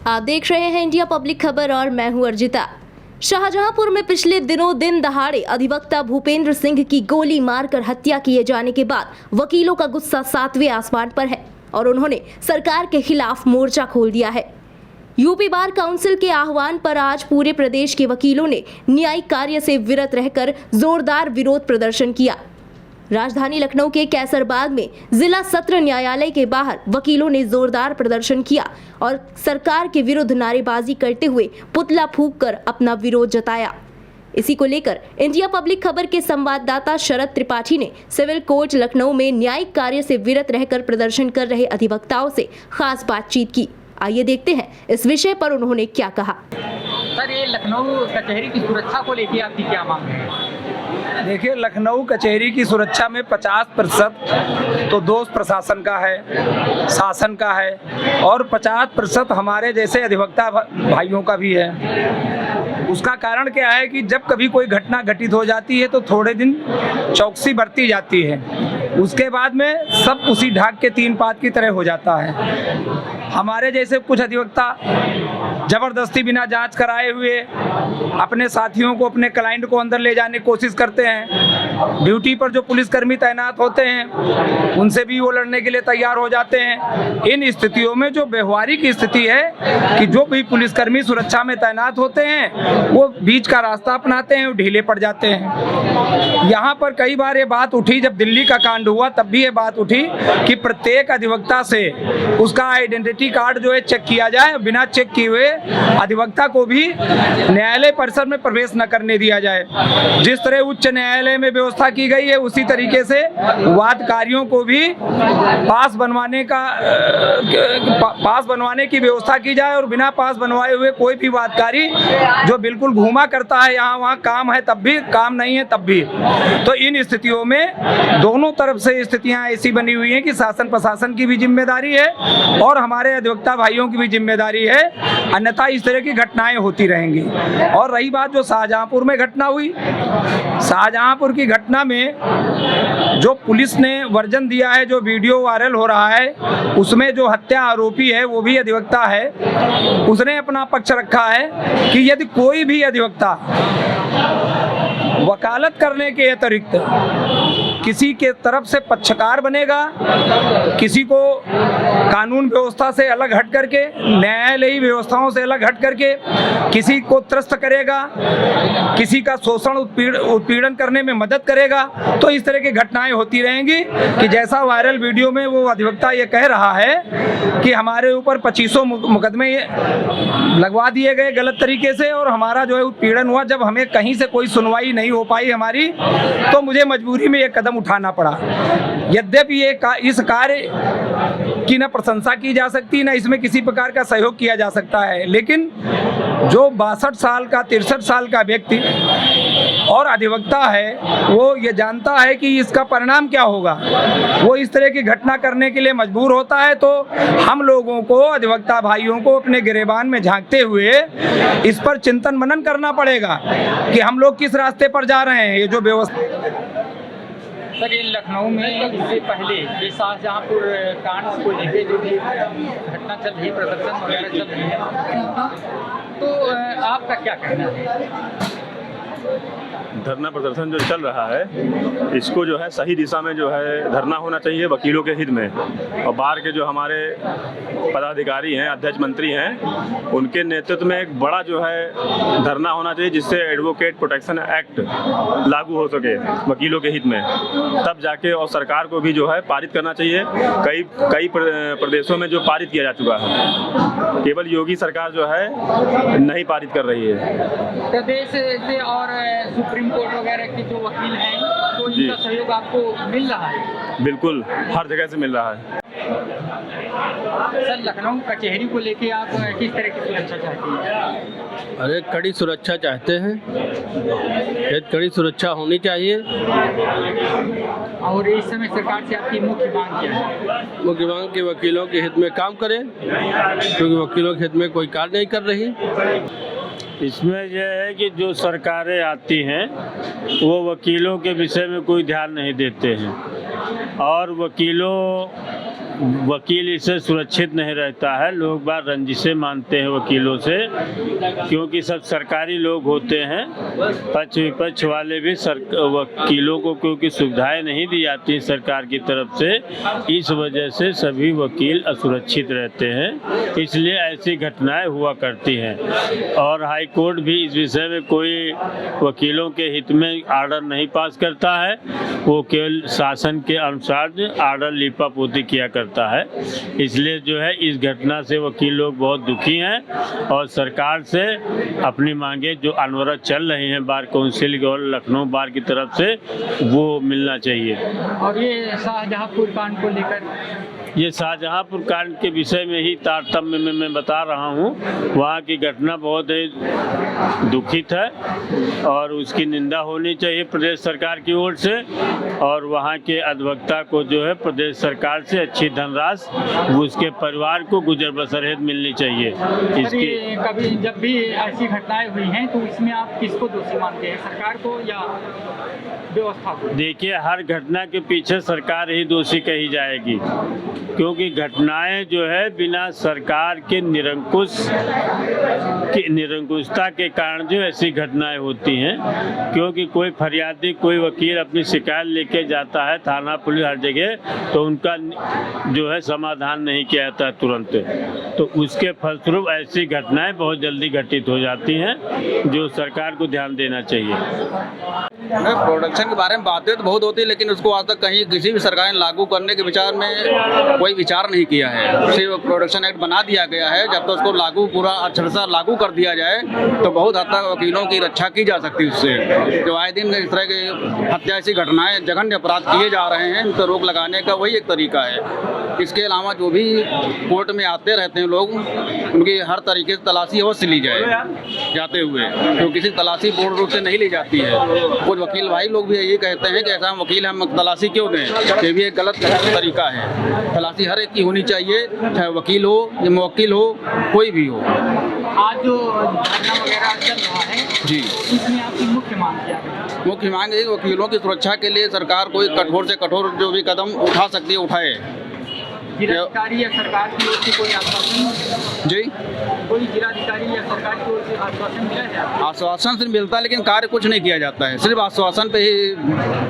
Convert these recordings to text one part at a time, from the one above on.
आप देख रहे हैं इंडिया पब्लिक खबर और मैं हूं अर्जिता। शाहजहांपुर में पिछले दिनों दिन दहाड़े अधिवक्ता भूपेंद्र सिंह की गोली मारकर हत्या किए जाने के बाद वकीलों का गुस्सा 7वें आसमान पर है और उन्होंने सरकार के खिलाफ मोर्चा खोल दिया है। यूपी बार काउंसिल के आह्वान पर आज पूरे प्रदेश के वकीलों ने न्यायिक कार्य से विरत रहकर जोरदार विरोध प्रदर्शन किया। राजधानी लखनऊ के कैसरबाग में जिला सत्र न्यायालय के बाहर वकीलों ने जोरदार प्रदर्शन किया और सरकार के विरुद्ध नारेबाजी करते हुए पुतला फूंककर अपना विरोध जताया। इसी को लेकर इंडिया पब्लिक खबर के संवाददाता शरद त्रिपाठी ने सिविल कोर्ट लखनऊ में न्यायिक कार्य से विरत रहकर प्रदर्शन कर रहे अधिवक्ताओं से खास बातचीत की। आइए देखते हैं इस विषय पर उन्होंने क्या कहा। सर, ये लखनऊ कचहरी की सुरक्षा को लेकर आपकी क्या मांग है? देखिए, लखनऊ कचहरी की सुरक्षा में 50% तो दोष प्रशासन का है, शासन का है और 50% हमारे जैसे अधिवक्ता भाइयों का भी है। उसका कारण क्या है कि जब कभी कोई घटना घटित हो जाती है तो थोड़े दिन चौकसी बरती जाती है, उसके बाद में सब उसी ढाक के 3 पात की तरह हो जाता है। हमारे जैसे कुछ अधिवक्ता जबरदस्ती बिना जांच कराए हुए अपने साथियों को, अपने क्लाइंट को अंदर ले जाने की कोशिश करते हैं। ड्यूटी पर जो पुलिसकर्मी तैनात होते हैं उनसे भी वो लड़ने के लिए तैयार हो जाते हैं। इन स्थितियों में जो व्यवहारिक स्थिति है कि जो भी पुलिसकर्मी सुरक्षा में तैनात होते हैं वो बीच का रास्ता अपनाते हैं, वो ढीले पड़ जाते हैं। यहाँ पर कई बार ये बात उठी, जब दिल्ली का कांड हुआ तब भी ये बात उठी कि प्रत्येक अधिवक्ता से उसका आइडेंटिटी कार्ड जो है चेक किया जाए, बिना चेक किए हुए अधिवक्ता को भी न्यायालय परिसर में प्रवेश न करने दिया जाए। जिस तरह उच्च न्यायालय में व्यवस्था की गई है उसी तरीके से वादकारियों को भी पास बनवाने की व्यवस्था की जाए और बिना पास बनवाए हुए कोई भी वादकारी जो बिल्कुल घूमा करता है यहाँ वहाँ, काम है तब भी, काम नहीं है तब भी, तो इन स्थितियों में दोनों तरफ से स्थितियाँ ऐसी बनी हुई हैं कि शासन प्रशासन की भी जिम्मेदारी है और हमारे अधिवक्ता भाइयों की भी जिम्मेदारी है, अन्यथा इस तरह की घटनाएं होती रहेंगी। और रही बात जो शाहजहांपुर में घटना हुई, शाहजहांपुर की घटना में जो पुलिस ने वर्जन दिया है, जो वीडियो वायरल हो रहा है, उसमें जो हत्या आरोपी है वो भी अधिवक्ता है। उसने अपना पक्ष रखा है कि यदि कोई भी अधिवक्ता वकालत करने के अतिरिक्त किसी के तरफ से पक्षकार बनेगा, किसी को कानून व्यवस्था से अलग हट करके, न्यायालयी व्यवस्थाओं से अलग हट करके किसी को त्रस्त करेगा, किसी का शोषण उत्पीड़न करने में मदद करेगा, तो इस तरह की घटनाएं होती रहेंगी। कि जैसा वायरल वीडियो में वो अधिवक्ता ये कह रहा है कि हमारे ऊपर 2500 मुकदमे लगवा दिए गए गलत तरीके से और हमारा जो है उत्पीड़न हुआ, जब हमें कहीं से कोई सुनवाई नहीं हो पाई हमारी, तो मुझे मजबूरी में ये कदम उठाना पड़ा। यद्यपि ये इस कार्य की न प्रशंसा की जा सकती, न इसमें किसी प्रकार का सहयोग किया जा सकता है, लेकिन जो 62 साल का, 63 साल का व्यक्ति और अधिवक्ता है वो ये जानता है कि इसका परिणाम क्या होगा, वो इस तरह की घटना करने के लिए मजबूर होता है। तो हम लोगों को, अधिवक्ता भाइयों को अपने गिरेबान में झांकते हुए इस पर चिंतन मनन करना पड़ेगा कि हम लोग किस रास्ते पर जा रहे हैं। ये जो व्यवस्था सर, ये लखनऊ में इससे पहले ये शाहजहांपुर कांड को लेकर जो भी घटना चल रही, प्रदर्शन वगैरह चल रही है, तो आपका क्या कहना है? धरना प्रदर्शन जो चल रहा है इसको जो है सही दिशा में जो है धरना होना चाहिए वकीलों के हित में, और बार के जो हमारे पदाधिकारी हैं, अध्यक्ष मंत्री हैं, उनके नेतृत्व में एक बड़ा जो है धरना होना चाहिए जिससे एडवोकेट प्रोटेक्शन एक्ट लागू हो सके वकीलों के हित में, तब जाके, और सरकार को भी जो है पारित करना चाहिए। कई प्रदेशों में जो पारित किया जा चुका है, केवल योगी सरकार जो है नहीं पारित कर रही है। प्रदेश से और सुप्रीम कोर्ट वगैरह के जो वकील हैं, तो इनका सहयोग आपको मिल रहा है? बिल्कुल, हर जगह से मिल रहा है। सर, लखनऊ कचहरी को लेके आप किस तरह की सुरक्षा चाहती हैं? अरे कड़ी सुरक्षा चाहते हैं, ये कड़ी सुरक्षा होनी चाहिए। और इस समय सरकार से आपकी मुख्य मांग क्या है? मुख्य मांग के वकीलों के हित में काम करें, क्योंकि वकीलों के हित में कोई कार्य नहीं कर रही। इसमें यह है कि जो सरकारें आती हैं वो वकीलों के विषय में कोई ध्यान नहीं देते हैं और वकीलों वकील इससे सुरक्षित नहीं रहता है। लोग बार रंजिशें मानते हैं वकीलों से, क्योंकि सब सरकारी लोग होते हैं। पक्ष विपक्ष वाले भी वकीलों को क्योंकि सुविधाएं नहीं दी जाती हैं सरकार की तरफ से, इस वजह से सभी वकील असुरक्षित रहते हैं। इसलिए ऐसी घटनाएं हुआ करती हैं और हाई कोर्ट भी इस विषय में कोई वकीलों के हित में आर्डर नहीं पास करता है। वो केवल शासन के अनुसार आर्डर लिपापोती किया करता है। इसलिए जो है इस घटना से वकील लोग बहुत दुखी हैं और सरकार से अपनी मांगे जो अनवरत चल रही हैं बार काउंसिल और लखनऊ बार की तरफ से, वो मिलना चाहिए। और ये शाहजहांपुर कांड को लेकर, ये शाहजहांपुर कांड के विषय में ही तारतम्य में मैं बता रहा हूँ। वहाँ की घटना बहुत ही दुखित है और उसकी निंदा होनी चाहिए प्रदेश सरकार की ओर से, और वहाँ के अधिवक्ता को जो है प्रदेश सरकार से अच्छी धनराशि उसके परिवार को गुजर बसर हेतु मिलनी चाहिए। इसकी कभी जब भी ऐसी घटनाएं हुई हैं तो इसमें आप किसको दोषी मानते हैं, सरकार को या व्यवस्था को? देखिए, हर घटना के पीछे सरकार ही दोषी कही जाएगी, क्योंकि घटनाएं जो है बिना सरकार के निरंकुशता के कारण जो ऐसी घटनाएं होती हैं। क्योंकि कोई फरियादी, कोई वकील अपनी शिकायत लेके जाता है थाना पुलिस हर जगह, तो उनका जो है समाधान नहीं किया जाता तुरंत, तो उसके फलस्वरूप ऐसी घटनाएं बहुत जल्दी घटित हो जाती हैं, जो सरकार को ध्यान देना चाहिए। प्रोडक्शन के बारे में बातें तो बहुत होती है, लेकिन उसको आज तक कहीं किसी भी सरकार ने लागू करने के विचार में कोई विचार नहीं किया है। सिर्फ प्रोडक्शन एक्ट बना दिया गया है। जब तक उसको लागू पूरा अक्षरशः लागू कर दिया जाए तो बहुत हद तक वकीलों की रक्षा की जा सकती है उससे। जो आए दिन इस तरह की हत्या ऐसी घटनाएं, जघन्य अपराध किए जा रहे हैं, इन पर रोक लगाने का वही एक तरीका है। इसके अलावा जो भी कोर्ट में आते रहते हैं लोग, उनकी हर तरीके से तलाशी अवश्य ली जाए जाते हुए, तो किसी तलाशी पूर्ण रूप से नहीं ली जाती है। कुछ वकील भाई लोग भी यही कहते हैं कि ऐसा हम वकील हम तलाशी क्यों दें, ये भी एक गलत तरीका है। तलाशी हर एक की होनी चाहिए, चाहे वकील हो या मुवक्किल हो, कोई भी हो। आज जो धरना वगैरह चल रहा है जी, इसमें आपकी मुख्य मांग क्या है? मुख्य मांग है वकीलों की सुरक्षा के लिए सरकार कोई कठोर से कठोर जो भी कदम उठा सकती है उठाए। जिलाधिकारी या सरकार की ओर से कोई आश्वासन? जी, कोई जिलाधिकारी या सरकार की ओर से आश्वासन मिला है? आश्वासन से मिलता है, लेकिन कार्य कुछ नहीं किया जाता है। सिर्फ आश्वासन पे ही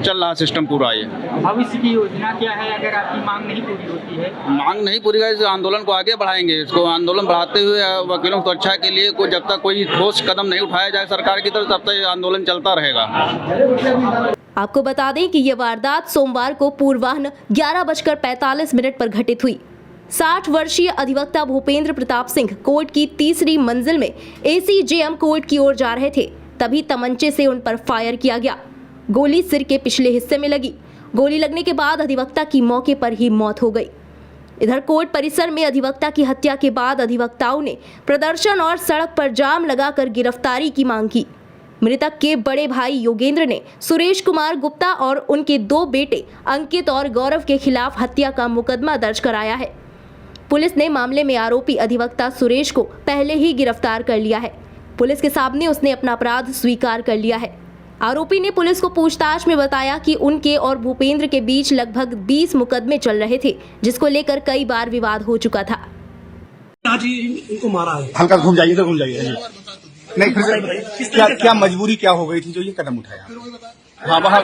चल रहा सिस्टम पूरा। ये भविष्य की योजना क्या है अगर आपकी मांग नहीं पूरी होती है? मांग नहीं पूरी है, इस आंदोलन को आगे बढ़ाएंगे। इसको आंदोलन बढ़ाते हुए वकीलों की सुरक्षा के लिए कोई जब तक कोई ठोस कदम नहीं उठाया जाए सरकार की तरफ, तब तक आंदोलन चलता रहेगा। आपको बता दें कि यह वारदात सोमवार को पूर्वाह्न 11:45 पर घटित हुई। 60 वर्षीय अधिवक्ता भूपेंद्र प्रताप सिंह कोर्ट की तीसरी मंजिल में ACJM कोर्ट की ओर जा रहे थे, तभी तमंचे से उन पर फायर किया गया। गोली सिर के पिछले हिस्से में लगी। गोली लगने के बाद अधिवक्ता की मौके पर ही मौत हो गई। इधर कोर्ट परिसर में अधिवक्ता की हत्या के बाद अधिवक्ताओं ने प्रदर्शन और सड़क पर जाम लगाकर गिरफ्तारी की मांग की। मृतक के बड़े भाई योगेंद्र ने सुरेश कुमार गुप्ता और उनके 2 बेटे अंकित और गौरव के खिलाफ हत्या का मुकदमा दर्ज कराया है। पुलिस ने मामले में आरोपी अधिवक्ता सुरेश को पहले ही गिरफ्तार कर लिया है। पुलिस के सामने उसने अपना अपराध स्वीकार कर लिया है। आरोपी ने पुलिस को पूछताछ में बताया कि उनके और भूपेंद्र के बीच लगभग 20 मुकदमे चल रहे थे, जिसको लेकर कई बार विवाद हो चुका था। आज इनको मारा है। हल्का घूम जाइए, तो घूम जाइए। नहीं, फिर क्या मजबूरी क्या हो गई थी जो ये कदम उठाया? हाँ, वहाँ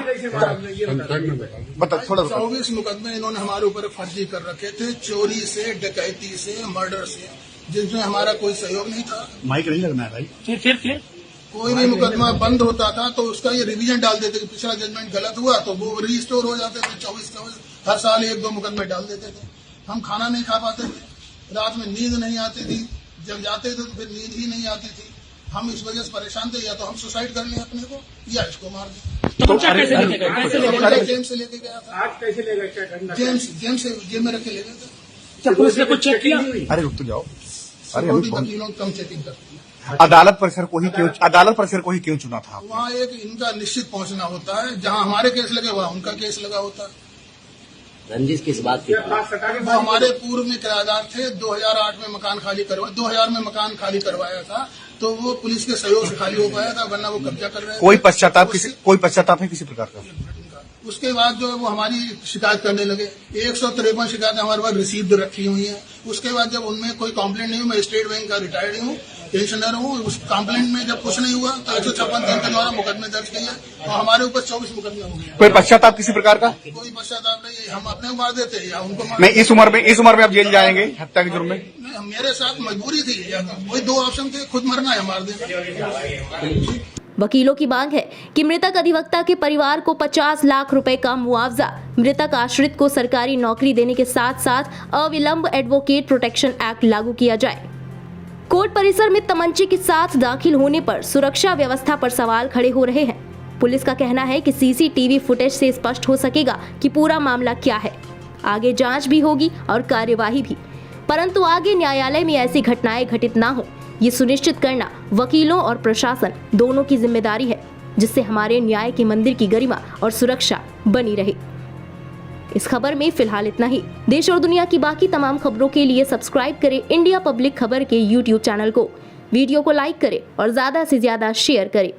बता थोड़ा। 24 मुकदमे इन्होंने हमारे ऊपर फर्जी कर रखे थे, चोरी से, डकैती से, मर्डर से, जिसमें हमारा कोई सहयोग नहीं था। माइक नहीं लगना है भाई। फिर कोई भी मुकदमा बंद होता था तो उसका ये रिवीजन डाल देते कि पिछला जजमेंट गलत हुआ तो वो रिस्टोर हो जाते थे। 24 हर साल 1-2 मुकदमे डाल देते थे। हम खाना नहीं खा पाते थे, रात में नींद नहीं आती थी, जब जाते थे तो फिर नींद ही नहीं आती थी। हम इस वजह से परेशान थे, या तो हम सुसाइड कर लें अपने को या इसको मार दें। तो जेम से लेके गया था। आज कैसे ले गए? जेम में रख के ले गए थे। पुलिस ने कुछ चेक किया? अरे रुक तो जाओ। अरे वकीलों कम चेकिंग करती है। अदालत परिसर को ही क्यों चुना था? वहाँ एक इनका निश्चित पहुँचना होता है, जहाँ हमारे केस लगे वहाँ उनका केस लगा होता है। रंजिश किस बात की? वो हमारे पूर्व में किराएदार थे। 2008 में मकान खाली 2000 में मकान खाली करवाया था, तो वो पुलिस के सहयोग से खाली हो पाया था, वरना वो कब्जा कर रहे थे। कोई पश्चाताप है किसी प्रकार का? उसके बाद जो है वो हमारी शिकायत करने लगे। 153 शिकायतें हमारे पास रिसीव्ड रखी हुई हैं। उसके बाद जब उनमें कोई कंप्लेंट नहीं हुई, मैं स्टेट बैंक का रिटायर्ड हूँ, पेंशनर हूँ, उस कंप्लेंट में जब कुछ नहीं हुआ तो 156 के द्वारा मुकदमे दर्ज किए और हमारे ऊपर 24 मुकदमे हो गए। कोई पश्चाताप किसी प्रकार का? कोई पश्चाताप नहीं, हम अपने को मार देते हैं या उनको मार नहीं, इस उम्र में आप जेल जाएंगे हत्या के जुर्म में? नहीं, मेरे साथ मजबूरी थी, या वही 2 ऑप्शन थे, खुद मरना या मार देना। वकीलों की मांग है कि मृतक अधिवक्ता के परिवार को 50 लाख रुपए का मुआवजा, मृतक आश्रित को सरकारी नौकरी देने के साथ साथ अविलंब एडवोकेट प्रोटेक्शन एक्ट लागू किया जाए। कोर्ट परिसर में तमंचे के साथ दाखिल होने पर सुरक्षा व्यवस्था पर सवाल खड़े हो रहे हैं। पुलिस का कहना है कि सीसीटीवी फुटेज से स्पष्ट हो सकेगा कि पूरा मामला क्या है। आगे जांच भी होगी और कार्यवाही भी, परंतु आगे न्यायालय में ऐसी घटनाएं घटित ना हो, ये सुनिश्चित करना वकीलों और प्रशासन दोनों की जिम्मेदारी है, जिससे हमारे न्याय के मंदिर की गरिमा और सुरक्षा बनी रहे। इस खबर में फिलहाल इतना ही। देश और दुनिया की बाकी तमाम खबरों के लिए सब्सक्राइब करें इंडिया पब्लिक खबर के YouTube चैनल को। वीडियो को लाइक करें और ज्यादा से ज्यादा शेयर करें।